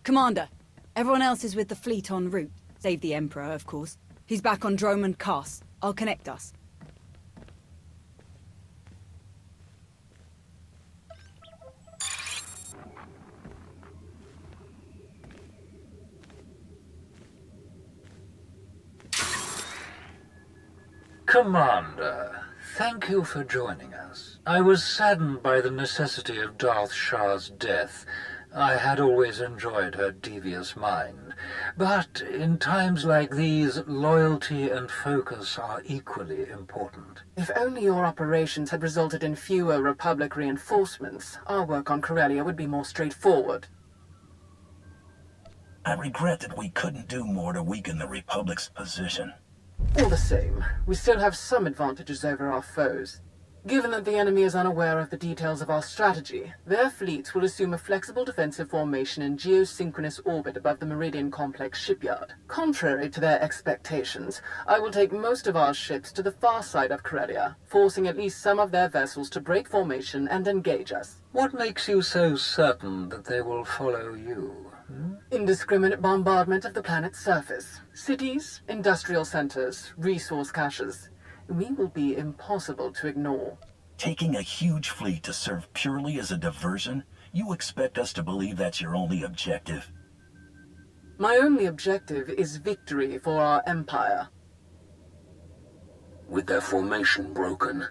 Commander, everyone else is with the fleet en route. Save the Emperor, of course. He's back on Dromund Cass. I'll connect us. Commander, thank you for joining us. I was saddened by the necessity of Darth Shah's death. I had always enjoyed her devious mind. But in times like these, loyalty and focus are equally important. If only your operations had resulted in fewer Republic reinforcements, our work on Corellia would be more straightforward. I regret that we couldn't do more to weaken the Republic's position. All the same, we still have some advantages over our foes. Given that the enemy is unaware of the details of our strategy, their fleets will assume a flexible defensive formation in geosynchronous orbit above the Meridian Complex shipyard. Contrary to their expectations, I will take most of our ships to the far side of Corellia, forcing at least some of their vessels to break formation and engage us. What makes you so certain that they will follow you? Indiscriminate bombardment of the planet's surface. Cities, industrial centers, resource caches. We will be impossible to ignore. Taking a huge fleet to serve purely as a diversion? You expect us to believe that's your only objective? My only objective is victory for our empire. With their formation broken,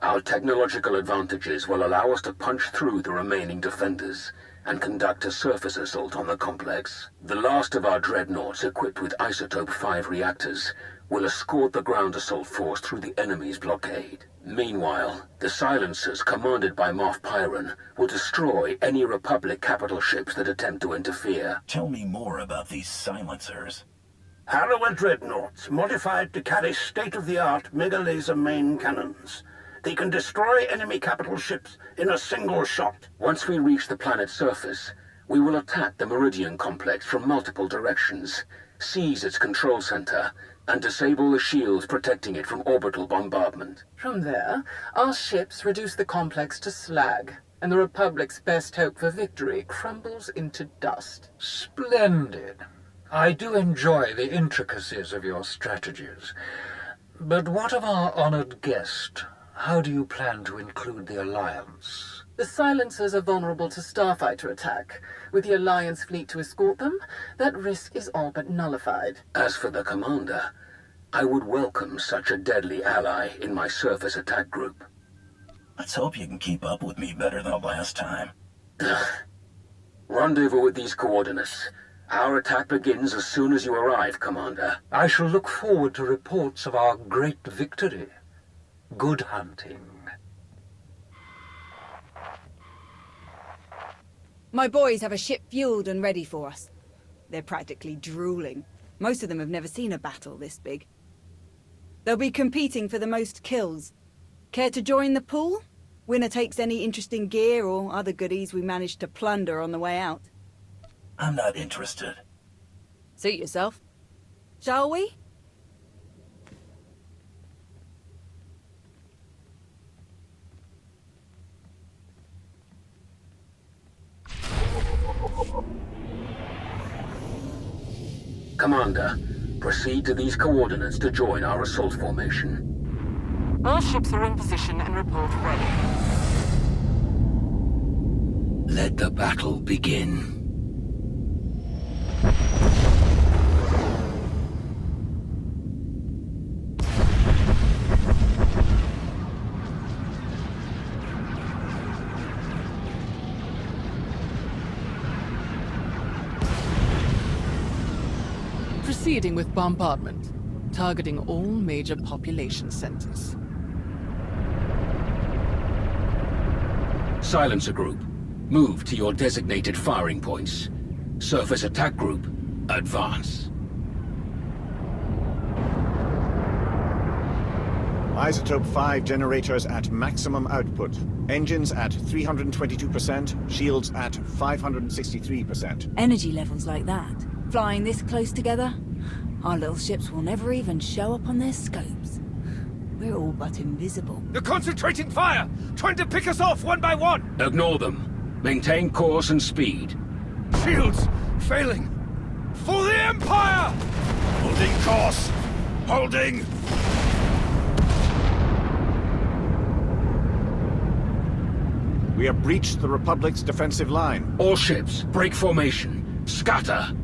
our technological advantages will allow us to punch through the remaining defenders and conduct a surface assault on the complex. The last of our dreadnoughts equipped with Isotope 5 reactors will escort the ground assault force through the enemy's blockade. Meanwhile, the silencers commanded by Moff Pyron will destroy any Republic capital ships that attempt to interfere. Tell me more about these silencers. Harrower dreadnoughts, modified to carry state-of-the-art mega-laser main cannons. They can destroy enemy capital ships in a single shot. Once we reach the planet's surface, we will attack the Meridian Complex from multiple directions, seize its control center, and disable the shields protecting it from orbital bombardment. From there, our ships reduce the complex to slag, and the Republic's best hope for victory crumbles into dust. Splendid. I do enjoy the intricacies of your strategies. But what of our honored guest? How do you plan to include the Alliance? The silencers are vulnerable to starfighter attack. With the Alliance fleet to escort them, that risk is all but nullified. As for the Commander, I would welcome such a deadly ally in my surface attack group. Let's hope you can keep up with me better than last time. Rendezvous with these coordinates. Our attack begins as soon as you arrive, Commander. I shall look forward to reports of our great victory. Good hunting. My boys have a ship fueled and ready for us. They're practically drooling. Most of them have never seen a battle this big. They'll be competing for the most kills. Care to join the pool? Winner takes any interesting gear or other goodies we managed to plunder on the way out. I'm not interested. Suit yourself. Shall we? Commander, proceed to these coordinates to join our assault formation. All ships are in position and report ready. Let the battle begin. Proceeding with bombardment, targeting all major population centers. Silencer Group, move to your designated firing points. Surface Attack Group, advance. Isotope 5 generators at maximum output. Engines at 322%, shields at 563%. Energy levels like that. Flying this close together, our little ships will never even show up on their scopes. We're all but invisible. They're concentrating fire! Trying to pick us off one by one! Ignore them. Maintain course and speed. Shields failing. For the Empire! Holding course. Holding. We have breached the Republic's defensive line. All ships, break formation. Scatter.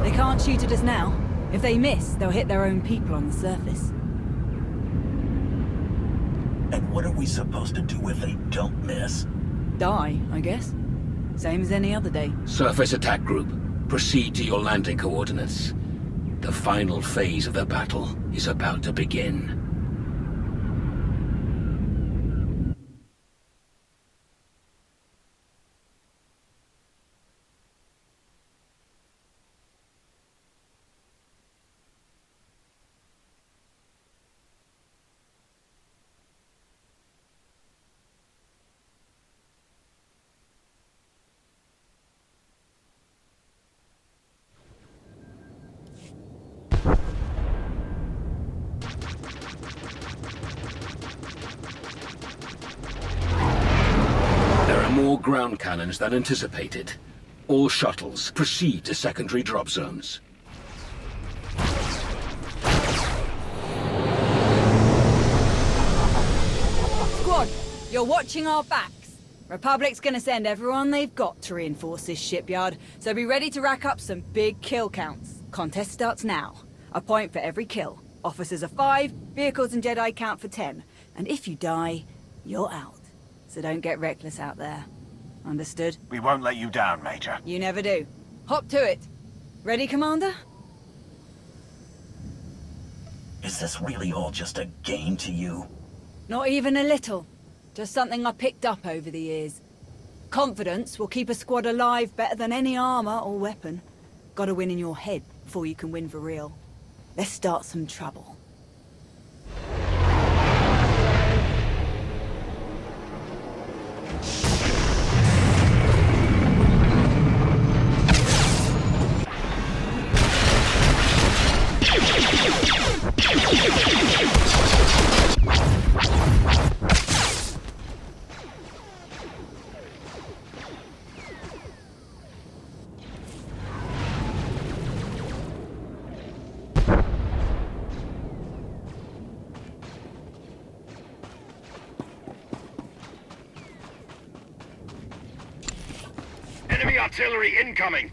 They can't shoot at us now. If they miss, they'll hit their own people on the surface. And what are we supposed to do if they don't miss? Die, I guess. Same as any other day. Surface attack group, proceed to your landing coordinates. The final phase of the battle is about to begin. More ground cannons than anticipated. All shuttles, proceed to secondary drop zones. Squad, you're watching our backs. Republic's gonna send everyone they've got to reinforce this shipyard, so be ready to rack up some big kill counts. Contest starts now. A point for every kill. Officers are 5, vehicles and Jedi count for 10. And if you die, you're out. So don't get reckless out there. Understood? We won't let you down, Major. You never do. Hop to it. Ready, Commander? Is this really all just a game to you? Not even a little. Just something I picked up over the years. Confidence will keep a squad alive better than any armor or weapon. Gotta win in your head before you can win for real. Let's start some trouble. Enemy artillery incoming!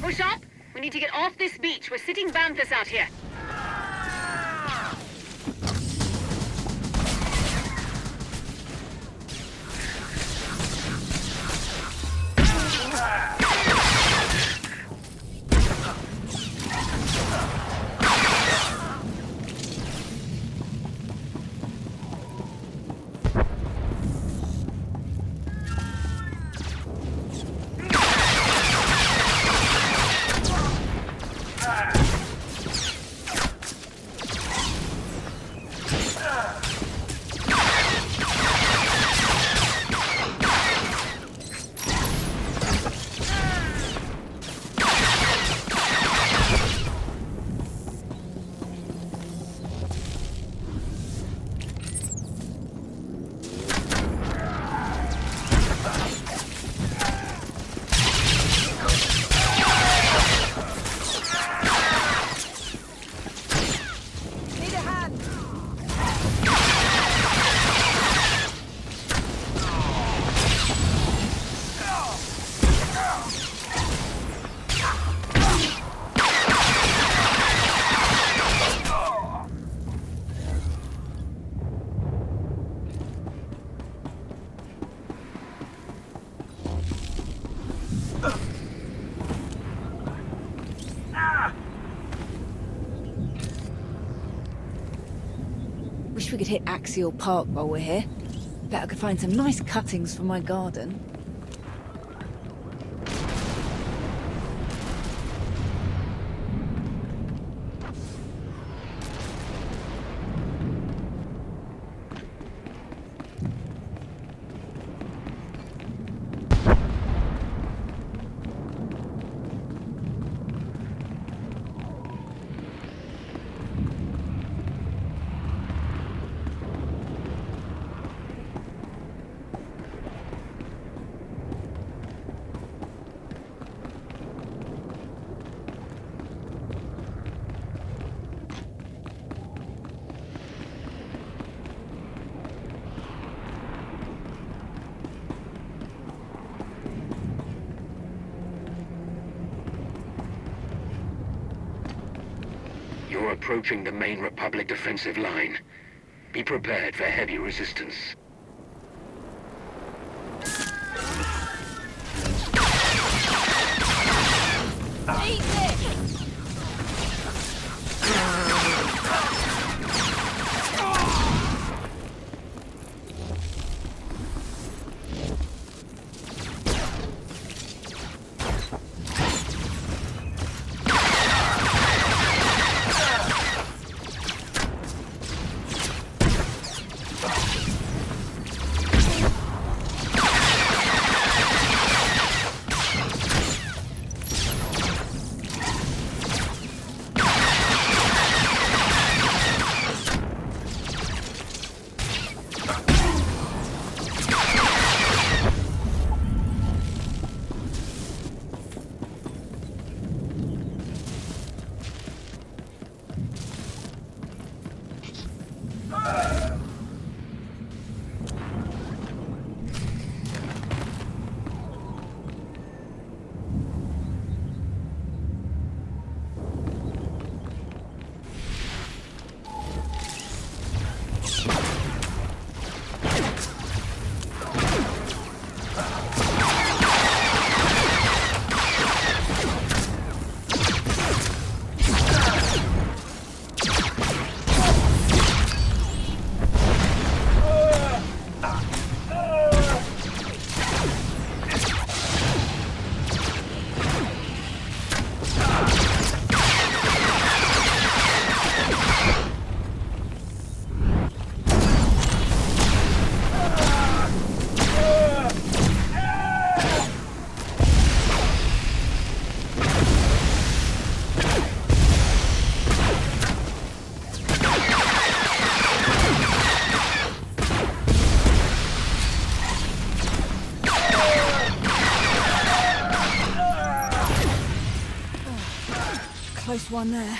Push up! We need to get off this beach. We're sitting Banthas out here. Wish we could hit Axial Park while we're here. Bet I could find some nice cuttings for my garden. You're approaching the main Republic defensive line. Be prepared for heavy resistance. Eat this! Close one there.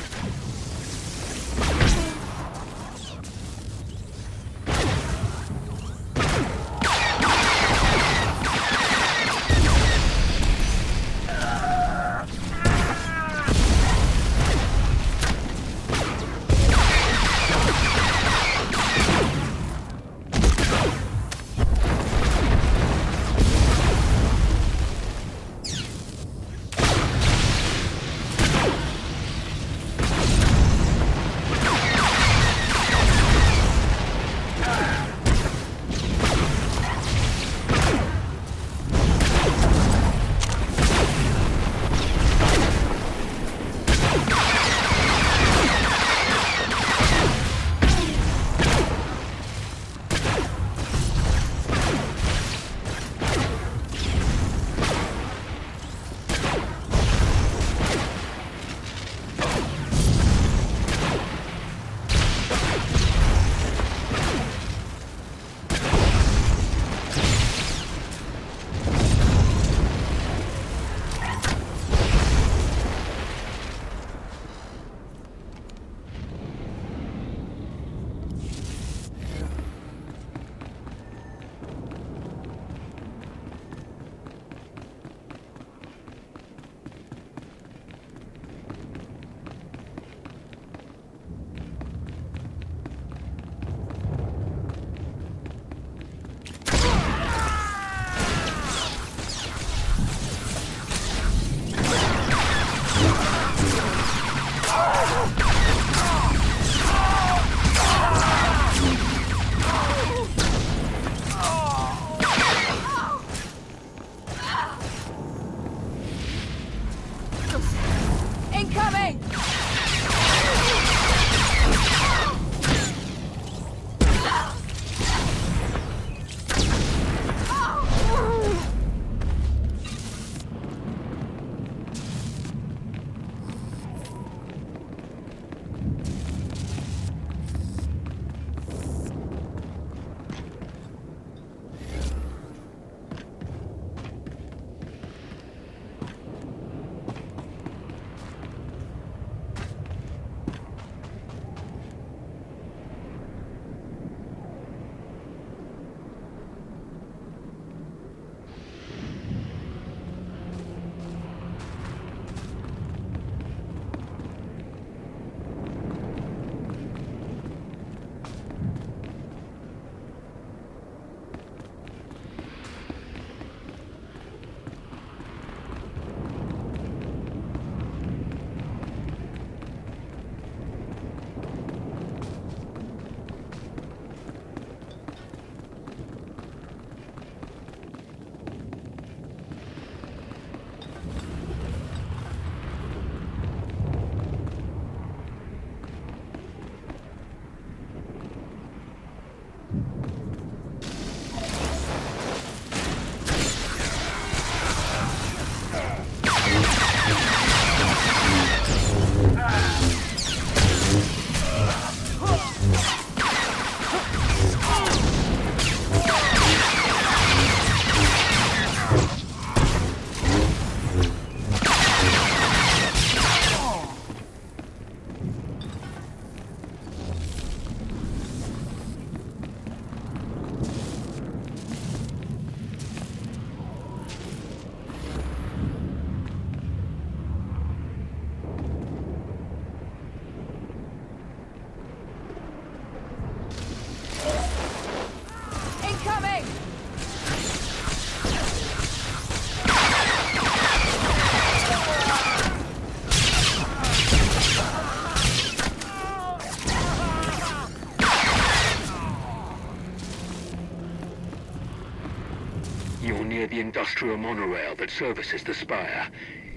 industrial monorail that services the spire.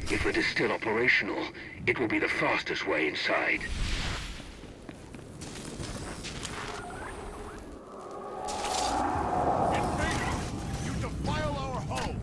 If it is still operational, it will be the fastest way inside. You defile our home!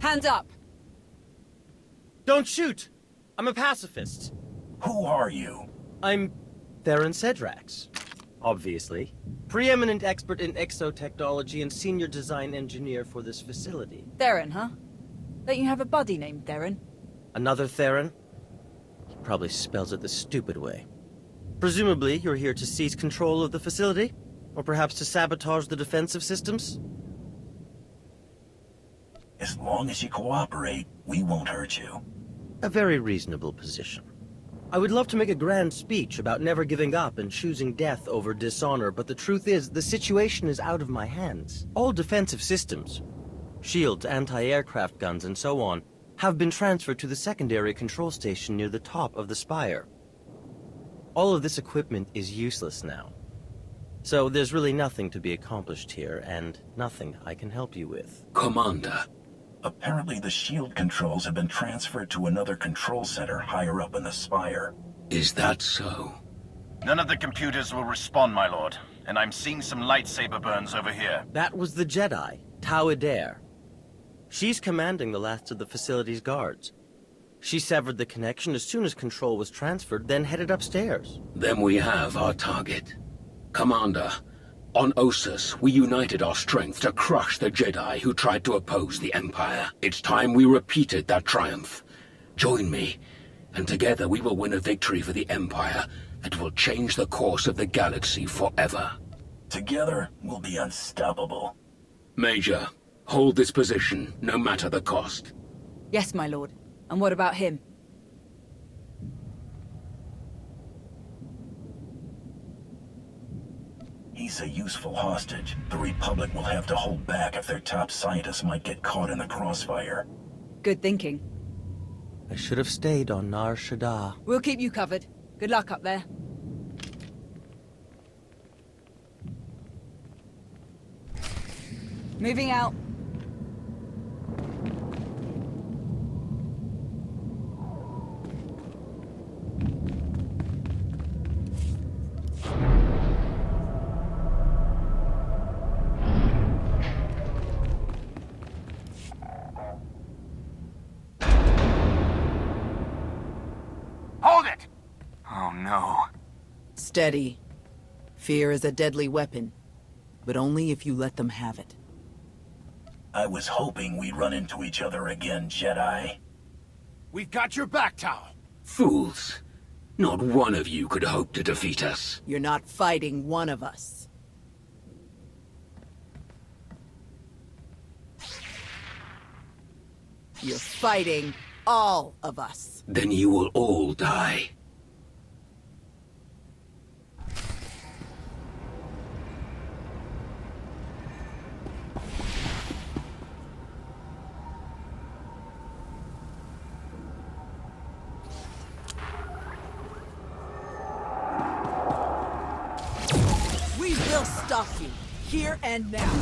Hands up! Don't shoot! I'm a pacifist. Who are you? I'm Theron Cedrax, obviously. Preeminent expert in exotechnology and senior design engineer for this facility. Theron, huh? Don't you have a buddy named Theron? Another Theron? He probably spells it the stupid way. Presumably, you're here to seize control of the facility? Or perhaps to sabotage the defensive systems? As long as you cooperate, we won't hurt you. A very reasonable position. I would love to make a grand speech about never giving up and choosing death over dishonor, but the truth is, the situation is out of my hands. All defensive systems, shields, anti-aircraft guns, and so on, have been transferred to the secondary control station near the top of the spire. All of this equipment is useless now. So there's really nothing to be accomplished here, and nothing I can help you with. Commander. Apparently the shield controls have been transferred to another control center higher up in the spire. Is that so? None of the computers will respond, my lord. And I'm seeing some lightsaber burns over here. That was the Jedi, Tau Adair. She's commanding the last of the facility's guards. She severed the connection as soon as control was transferred, then headed upstairs. Then we have our target. Commander, on Ossus, we united our strength to crush the Jedi who tried to oppose the Empire. It's time we repeated that triumph. Join me, and together we will win a victory for the Empire that will change the course of the galaxy forever. Together, we'll be unstoppable. Major, hold this position, no matter the cost. Yes, my lord. And what about him? He's a useful hostage. The Republic will have to hold back if their top scientists might get caught in the crossfire. Good thinking. I should have stayed on Nar Shaddaa. We'll keep you covered. Good luck up there. Moving out. Hold it! Oh no. Steady. Fear is a deadly weapon, but only if you let them have it. I was hoping we'd run into each other again, Jedi. We've got your back, Tau. Fools. Not one of you could hope to defeat us. You're not fighting one of us. You're fighting all of us. Then you will all die. We will stop you, here and now.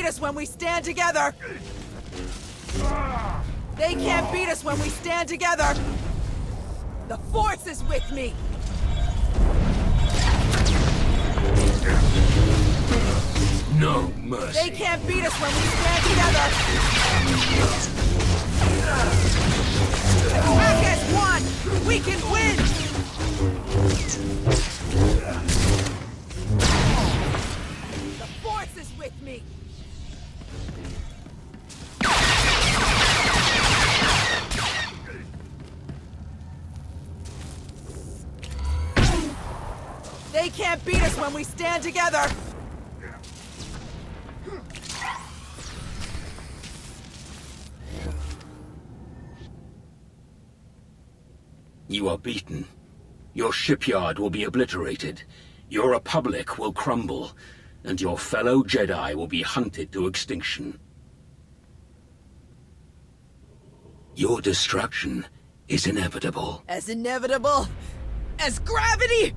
beat us when we stand together! They can't beat us when we stand together! The Force is with me! No mercy. They can't beat us when we stand together! Attack as one! We can win! The Force is with me! They can't beat us when we stand together! You are beaten. Your shipyard will be obliterated. Your Republic will crumble. And your fellow Jedi will be hunted to extinction. Your destruction is inevitable. As inevitable as gravity!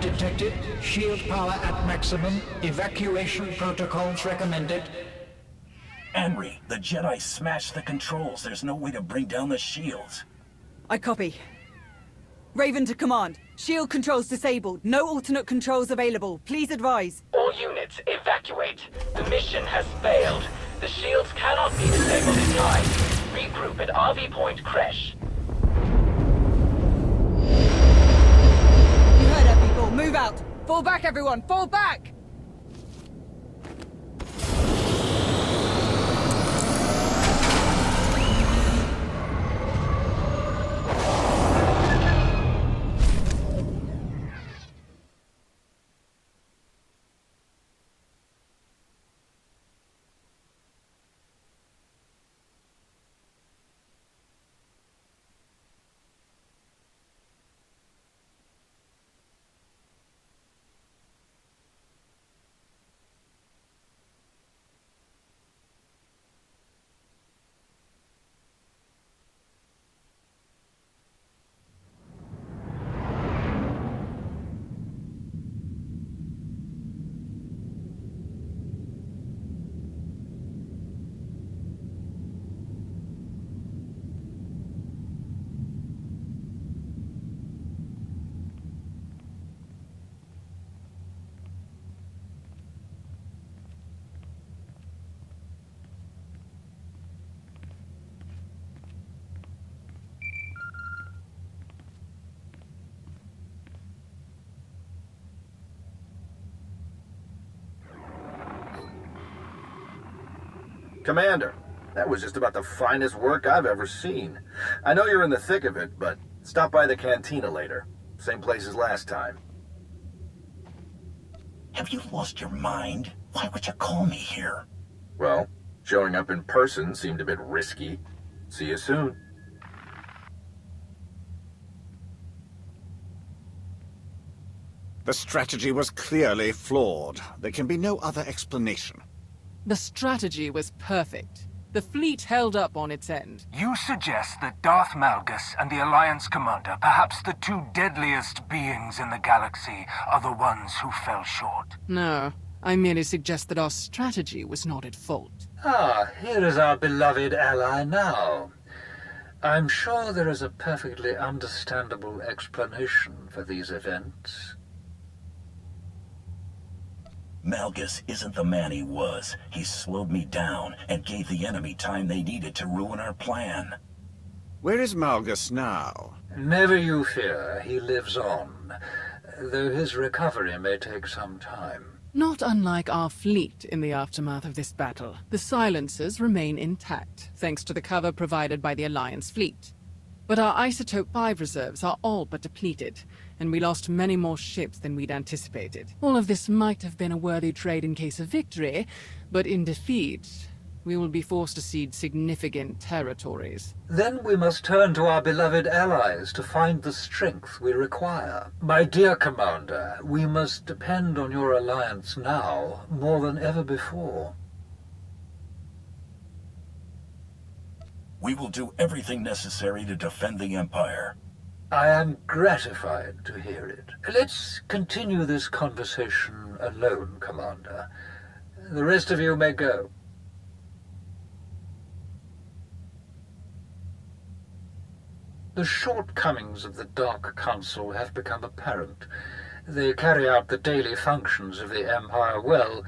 Detected. Shield power at maximum. Evacuation protocols recommended. Henry, the Jedi smashed the controls. There's no way to bring down the shields. I copy. Raven to command. Shield controls disabled. No alternate controls available. Please advise. All units, evacuate. The mission has failed. The shields cannot be disabled in time. Regroup at RV Point Crash. You heard her, people. Move out. Fall back, everyone. Fall back! Commander, that was just about the finest work I've ever seen. I know you're in the thick of it, but stop by the cantina later. Same place as last time. Have you lost your mind? Why would you call me here? Well, showing up in person seemed a bit risky. See you soon. The strategy was clearly flawed. There can be no other explanation. The strategy was perfect. The fleet held up on its end. You suggest that Darth Malgus and the Alliance Commander, perhaps the two deadliest beings in the galaxy, are the ones who fell short? No, I merely suggest that our strategy was not at fault. Ah, here is our beloved ally now. I'm sure there is a perfectly understandable explanation for these events. Malgus isn't the man he was. He slowed me down and gave the enemy time they needed to ruin our plan. Where is Malgus now? Never you fear, he lives on, though his recovery may take some time. Not unlike our fleet in the aftermath of this battle, the silencers remain intact, thanks to the cover provided by the Alliance fleet. But our Isotope 5 reserves are all but depleted, and we lost many more ships than we'd anticipated. All of this might have been a worthy trade in case of victory, but in defeat, we will be forced to cede significant territories. Then we must turn to our beloved allies to find the strength we require. My dear Commander, we must depend on your alliance now more than ever before. We will do everything necessary to defend the Empire. I am gratified to hear it. Let's continue this conversation alone, Commander. The rest of you may go. The shortcomings of the Dark Council have become apparent. They carry out the daily functions of the Empire well,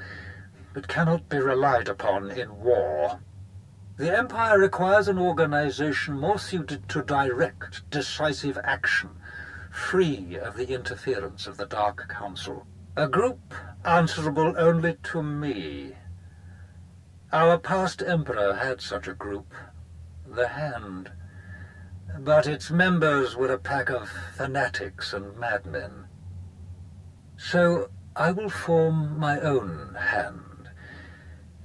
but cannot be relied upon in war. The Empire requires an organization more suited to direct, decisive action, free of the interference of the Dark Council. A group answerable only to me. Our past Emperor had such a group, the Hand. But its members were a pack of fanatics and madmen. So I will form my own Hand.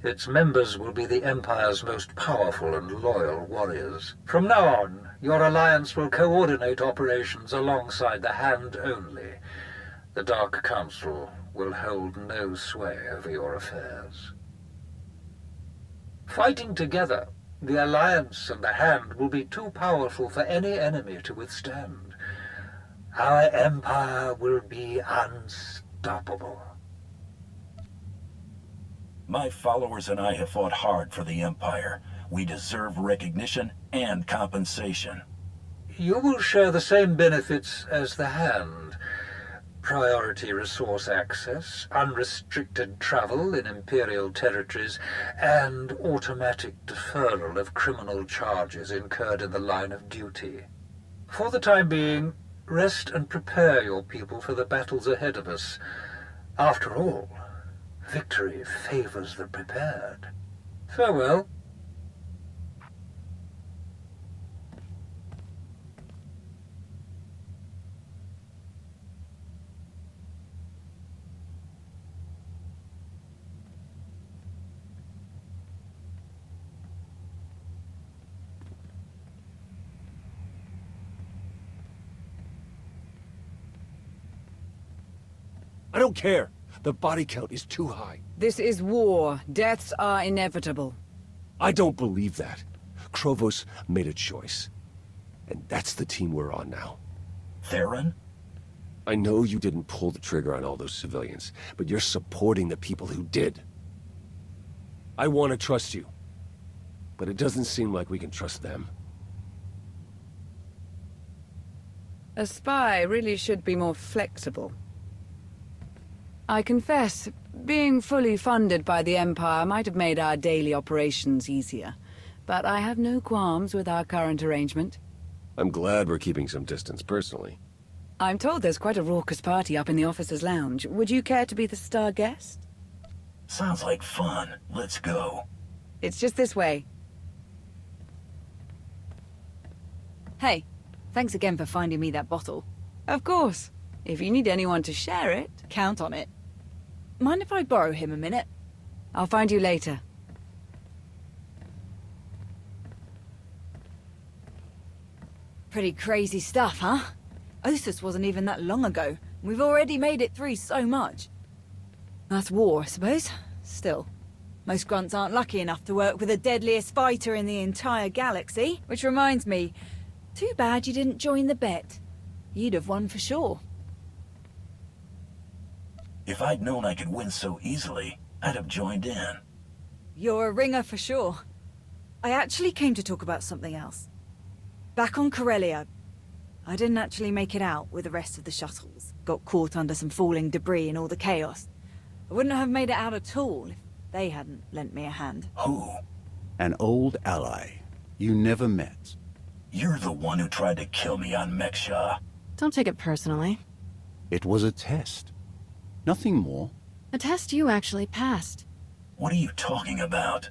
Its members will be the Empire's most powerful and loyal warriors. From now on, your alliance will coordinate operations alongside the Hand only. The Dark Council will hold no sway over your affairs. Fighting together, the Alliance and the Hand will be too powerful for any enemy to withstand. Our Empire will be unstoppable. My followers and I have fought hard for the Empire. We deserve recognition and compensation. You will share the same benefits as the Hand. Priority resource access, unrestricted travel in Imperial territories, and automatic deferral of criminal charges incurred in the line of duty. For the time being, rest and prepare your people for the battles ahead of us. After all, victory favors the prepared. Farewell. I don't care. The body count is too high. This is war. Deaths are inevitable. I don't believe that. Krovos made a choice. And that's the team we're on now. Theron? I know you didn't pull the trigger on all those civilians, but you're supporting the people who did. I want to trust you. But it doesn't seem like we can trust them. A spy really should be more flexible. I confess, being fully funded by the Empire might have made our daily operations easier, but I have no qualms with our current arrangement. I'm glad we're keeping some distance personally. I'm told there's quite a raucous party up in the officers' lounge. Would you care to be the star guest? Sounds like fun. Let's go. It's just this way. Hey, thanks again for finding me that bottle. Of course. If you need anyone to share it, count on it. Mind if I borrow him a minute? I'll find you later. Pretty crazy stuff, huh? Osus wasn't even that long ago. We've already made it through so much. That's war, I suppose. Still, most grunts aren't lucky enough to work with the deadliest fighter in the entire galaxy. Which reminds me, too bad you didn't join the bet. You'd have won for sure. If I'd known I could win so easily, I'd have joined in. You're a ringer for sure. I actually came to talk about something else. Back on Corellia, I didn't actually make it out with the rest of the shuttles. Got caught under some falling debris and all the chaos. I wouldn't have made it out at all if they hadn't lent me a hand. Who? An old ally you never met. You're the one who tried to kill me on Meksha. Don't take it personally. It was a test. Nothing more. A test you actually passed. What are you talking about?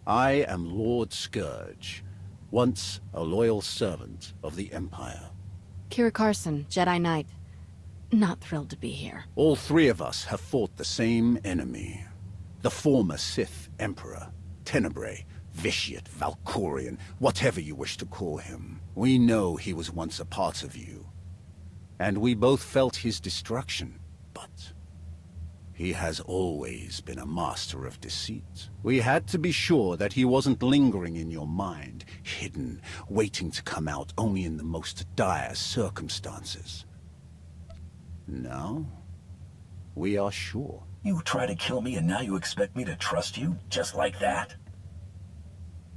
I am Lord Scourge, once a loyal servant of the Empire. Kira Carson, Jedi Knight. Not thrilled to be here. All three of us have fought the same enemy. The former Sith Emperor, Tenebrae, Vitiate, Valkorian, whatever you wish to call him. We know he was once a part of you. And we both felt his destruction, but he has always been a master of deceit. We had to be sure that he wasn't lingering in your mind, hidden, waiting to come out only in the most dire circumstances. Now, we are sure. You try to kill me and now you expect me to trust you, just like that?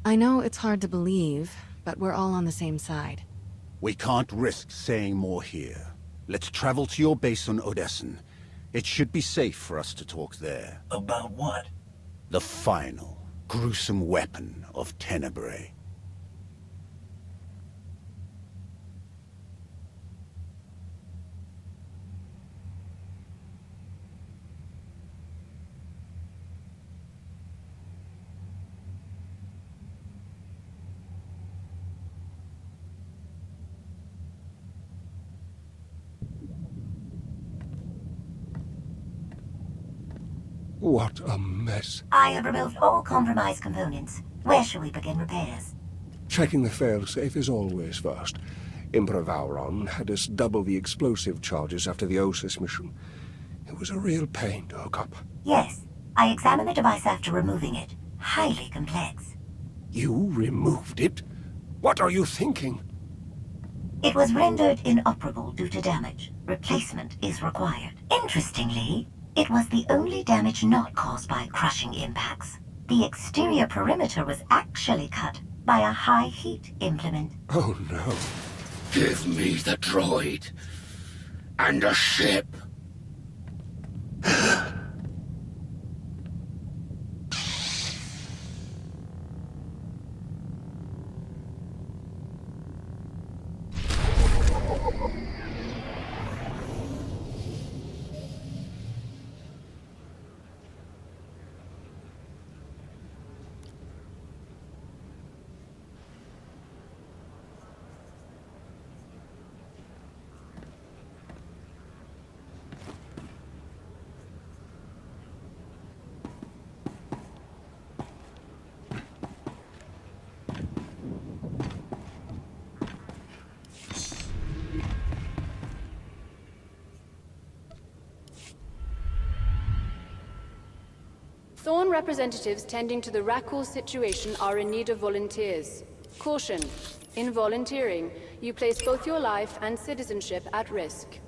I know it's hard to believe, but we're all on the same side. We can't risk saying more here. Let's travel to your base on Odessen. It should be safe for us to talk there. About what? The final, gruesome weapon of Tenebrae. What a mess. I have removed all compromised components. Where shall we begin repairs? Checking the failsafe is always first. Emperor Vauron had us double the explosive charges after the Osis mission. It was a real pain to hook up. Yes. I examined the device after removing it. Highly complex. You removed it? What are you thinking? It was rendered inoperable due to damage. Replacement is required. Interestingly, it was the only damage not caused by crushing impacts. The exterior perimeter was actually cut by a high-heat implement. Oh no. Give me the droid. And a ship. Thorn representatives tending to the Rakul situation are in need of volunteers. Caution. In volunteering, you place both your life and citizenship at risk.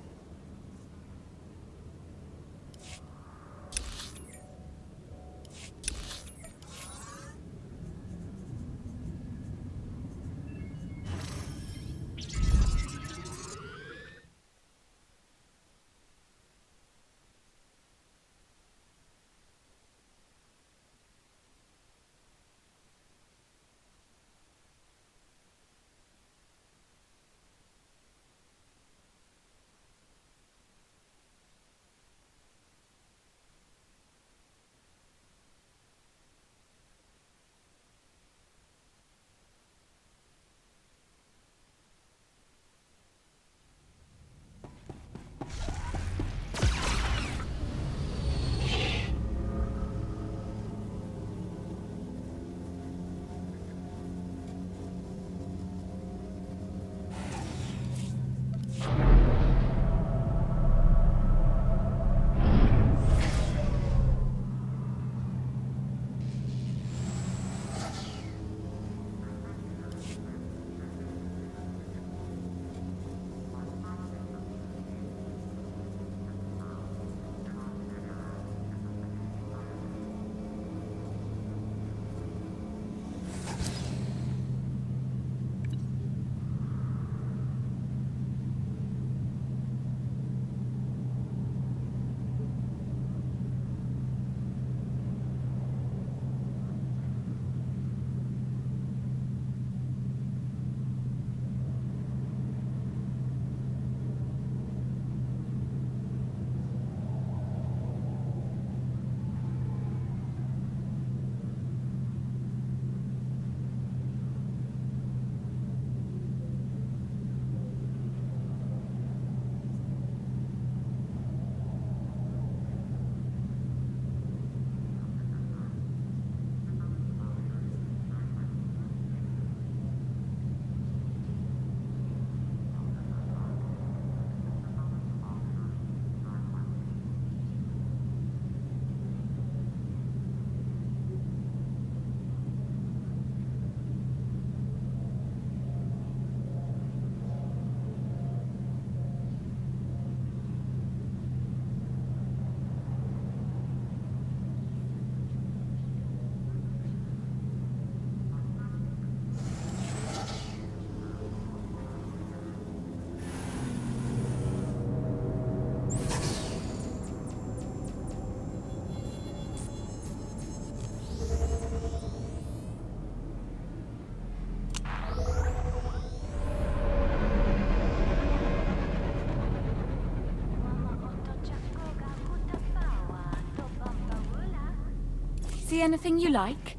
See anything you like?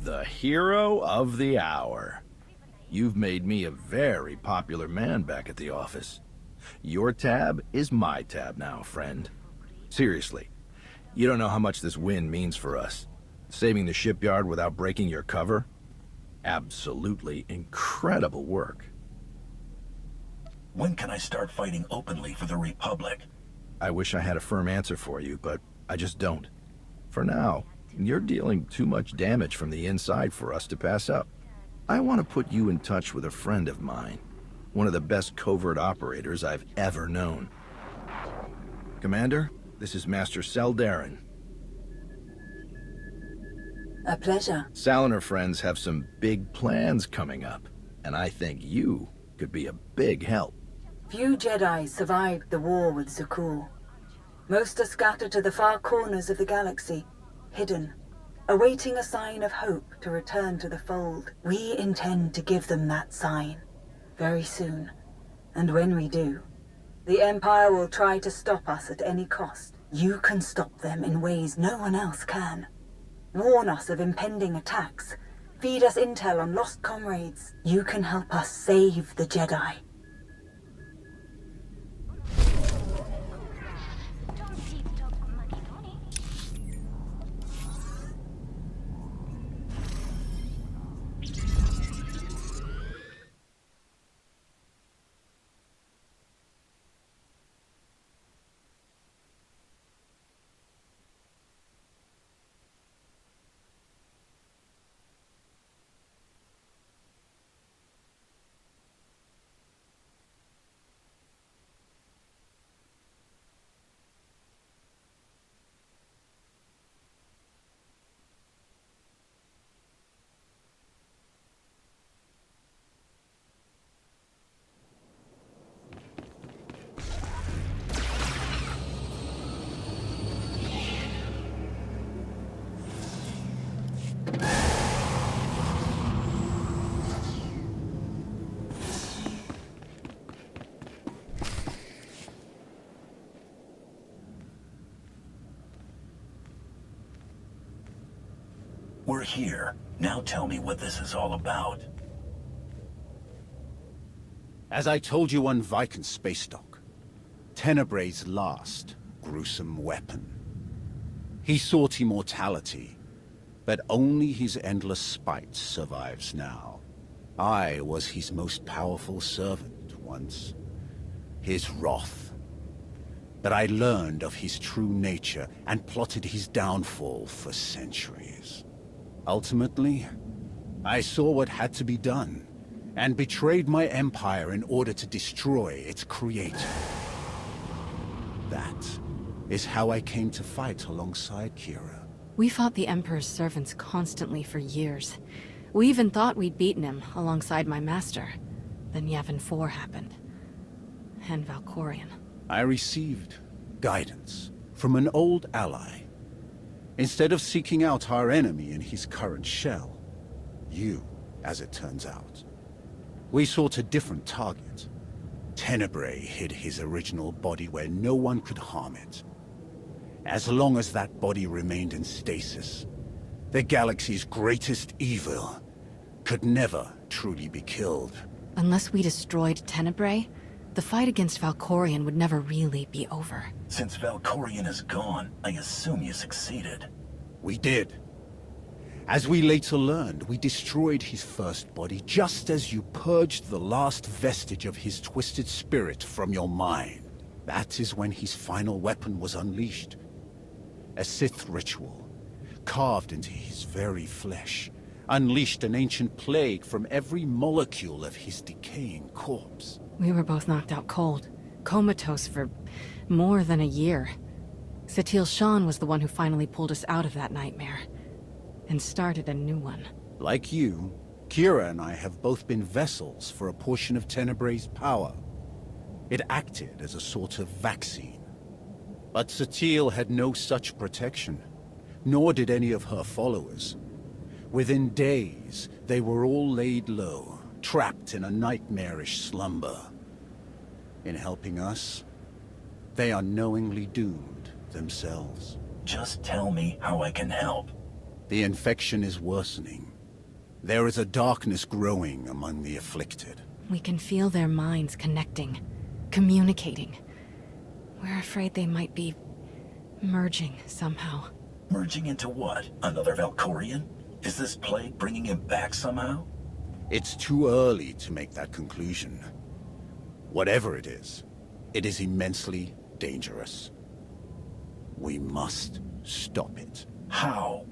The hero of the hour. You've made me a very popular man back at the office. Your tab is my tab now, friend. Seriously, you don't know how much this win means for us. Saving the shipyard without breaking your cover? Absolutely incredible work. When can I start fighting openly for the Republic? I wish I had a firm answer for you, but I just don't. For now, you're dealing too much damage from the inside for us to pass up. I want to put you in touch with a friend of mine, one of the best covert operators I've ever known. Commander, this is Master Saldarin. A pleasure. Sal and her friends have some big plans coming up, and I think you could be a big help. Few Jedi survived the war with Zakuul. Most are scattered to the far corners of the galaxy, hidden, awaiting a sign of hope to return to the fold. We intend to give them that sign, very soon. And when we do, the Empire will try to stop us at any cost. You can stop them in ways no one else can. Warn us of impending attacks. Feed us intel on lost comrades. You can help us save the Jedi. We're here. Now tell me what this is all about. As I told you on Viking Space Dock, Tenebrae's last gruesome weapon. He sought immortality, but only his endless spite survives now. I was his most powerful servant once, his wrath. But I learned of his true nature and plotted his downfall for centuries. Ultimately, I saw what had to be done, and betrayed my empire in order to destroy its creator. That is how I came to fight alongside Kira. We fought the Emperor's servants constantly for years. We even thought we'd beaten him alongside my master. Then Yavin 4 happened. And Valkorion. I received guidance from an old ally. Instead of seeking out our enemy in his current shell, you, as it turns out, we sought a different target. Tenebrae hid his original body where no one could harm it. As long as that body remained in stasis, the galaxy's greatest evil could never truly be killed. Unless we destroyed Tenebrae, the fight against Valkorion would never really be over. Since Valkorion is gone, I assume you succeeded. We did. As we later learned, we destroyed his first body just as you purged the last vestige of his twisted spirit from your mind. That is when his final weapon was unleashed. A Sith ritual, carved into his very flesh, unleashed an ancient plague from every molecule of his decaying corpse. We were both knocked out cold, comatose for more than a year. Satil Shan was the one who finally pulled us out of that nightmare, and started a new one. Like you, Kira and I have both been vessels for a portion of Tenebrae's power. It acted as a sort of vaccine. But Satil had no such protection, nor did any of her followers. Within days, They were all laid low, trapped in a nightmarish slumber. In helping us, they are knowingly doomed themselves. Just tell me how I can help. The infection is worsening. There is a darkness growing among the afflicted. We can feel their minds connecting, communicating. We're afraid they might be merging somehow. Merging into what? Another Valkorian? Is this plague bringing him back somehow? It's too early to make that conclusion. Whatever it is immensely dangerous. We must stop it. How?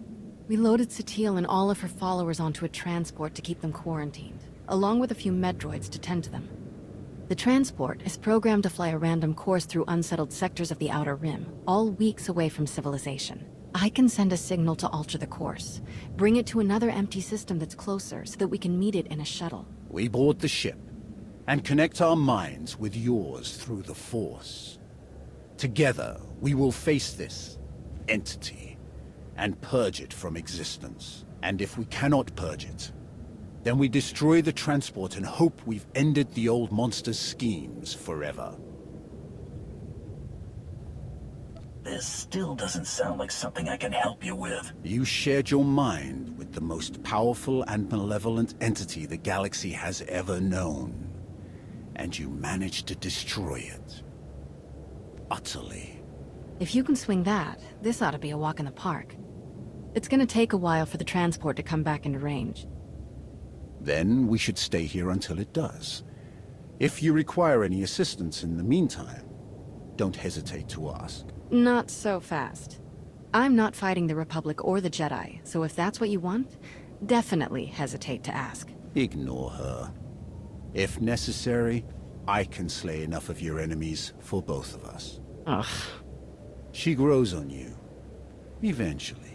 We loaded Satil and all of her followers onto a transport to keep them quarantined, along with a few medroids to tend to them. The transport is programmed to fly a random course through unsettled sectors of the Outer Rim, all weeks away from civilization. I can send a signal to alter the course, bring it to another empty system that's closer so that we can meet it in a shuttle. We board the ship and connect our minds with yours through the Force. Together, we will face this entity and purge it from existence. And if we cannot purge it, then we destroy the transport and hope we've ended the old monster's schemes forever. This still doesn't sound like something I can help you with. You shared your mind with the most powerful and malevolent entity the galaxy has ever known. And you managed to destroy it. Utterly. If you can swing that, this ought to be a walk in the park. It's gonna take a while for the transport to come back into range. Then we should stay here until it does. If you require any assistance in the meantime, don't hesitate to ask. Not so fast. I'm not fighting the Republic or the Jedi, so if that's what you want, definitely hesitate to ask. Ignore her. If necessary, I can slay enough of your enemies for both of us. Ugh. She grows on you. Eventually.